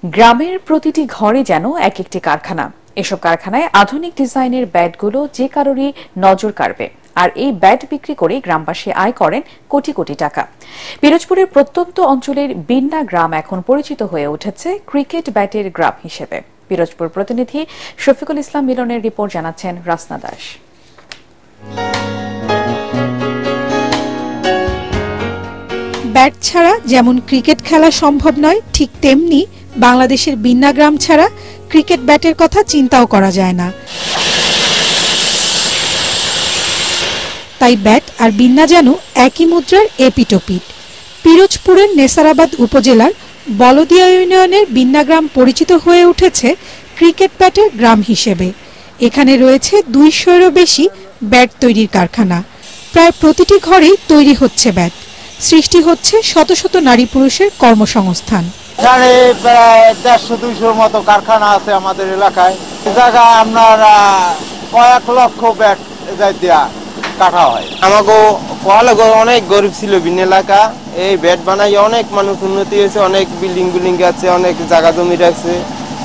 গ্রামের প্রতিটি ঘরে যেন এক একটি কারখানা। এসব কারখানায় আধুনিক ডিজাইনের ব্যাটগুলো যে কারোরই নজর কাড়বে, আর এই ব্যাট বিক্রি করে গ্রামবাসী আয় করেন কোটি কোটি টাকা। পিরোজপুরের প্রত্যন্ত অঞ্চলের বিন্না গ্রাম এখন পরিচিত হয়ে উঠেছে ক্রিকেট ব্যাটের গ্রাম হিসেবে। পিরোজপুর প্রতিনিধি শফিকুল ইসলাম মিলনের রিপোর্ট জানাচ্ছেন রাসনা দাস। ব্যাট ছাড়া যেমন ক্রিকেট খেলা সম্ভব নয়, ঠিক তেমনি বাংলাদেশের বিন্না গ্রাম ছাড়া ক্রিকেট ব্যাটের কথা চিন্তাও করা যায় না। তাই ব্যাট আর বিন্না যেন একই মুদ্রার এপিটোপিট। পিরোজপুরের নেসারাবাদ উপজেলার বলদিয়া ইউনিয়নের বিন্না গ্রাম পরিচিত হয়ে উঠেছে ক্রিকেট ব্যাটের গ্রাম হিসেবে। এখানে রয়েছে 200-এরও বেশি ব্যাট তৈরির কারখানা। প্রায় প্রতিটি ঘরেই তৈরি হচ্ছে ব্যাট। সৃষ্টি হচ্ছে শত শত নারী পুরুষের কর্মসংস্থান। এখানে প্রায় 150-200 মতো কারখানা আছে আমাদের এলাকায়। এই জায়গায় আপনার কয়েক লক্ষ ব্যাট দেওয়া কাটা হয়। আমাকে অনেক গরিব ছিল ভিন্ন এলাকা, এই ব্যাট বানাই অনেক মানুষ উন্নতি হয়েছে, অনেক বিল্ডিং আছে, অনেক জায়গা জমি রাখছে,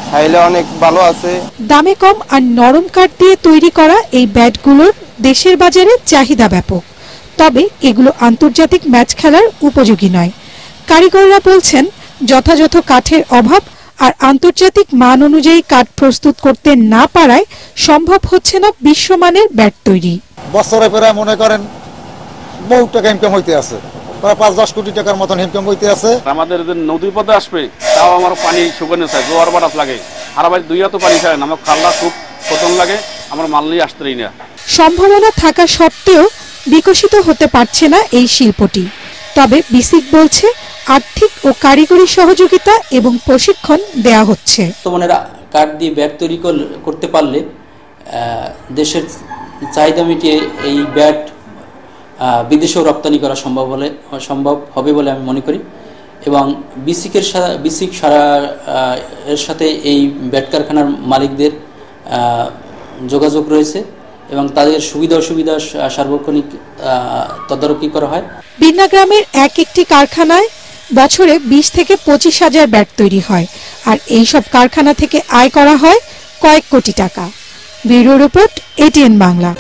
খাইলে অনেক ভালো আছে। দামে কম আর নরম কাঠ দিয়ে তৈরি করা এই ব্যাটগুলোর দেশের বাজারে চাহিদা ব্যাপক। তবে এগুলো আন্তর্জাতিক ম্যাচ খেলার উপযোগী নয়। কারিগররা বলছেন যথাযথ কাঠের অভাব আর আন্তর্জাতিক মান অনুযায়ী কাঠ প্রস্তুত করতে না পারায় সম্ভব হচ্ছে না বিশ্বমানের ব্যাট তৈরি। বছরে প্রায় মনে করেন বহু টাকা ইনকাম হইতে আছে, প্রায় 5-10 কোটি টাকার মতন ইনকাম হইতে আছে। আমাদের নদীর পথে আসবে, তাও আমার পানি শুকানো চাই, জোয়ার বাতাস লাগে, আর আবার দুইয়া তো পানি চায় না, আমার খাল্লা খুব পতন লাগে, আমার মাল নিয়ে আসতেই না। সম্ভাবনা থাকা সত্ত্বেও বিকশিত হতে পারছে না এই শিল্পটি। তবে বিসিক বলছে আর্থিক ও কারিগরি সহযোগিতা এবং প্রশিক্ষণ দেয়া হচ্ছে। বর্তমানে কাঠ দিয়ে ব্যাট তৈরি করতে পারলে দেশের চাহিদা মিটিয়ে এই ব্যাট বিদেশেও রপ্তানি করা সম্ভব হবে বলে আমি মনে করি। এবং বিসিক এর সাথে এই ব্যাট কারখানার মালিকদের যোগাযোগ রয়েছে এবং তাদের সুবিধা অসুবিধা সার্বক্ষণিক তদারকি করা হয়। বিন্না গ্রামের এক একটি কারখানায় বছরে 20 থেকে 25 হাজার ব্যাট তৈরি হয়, আর এই সব কারখানা থেকে আয় করা হয় কয়েক কোটি টাকা। Bureau report, ATN Bangla.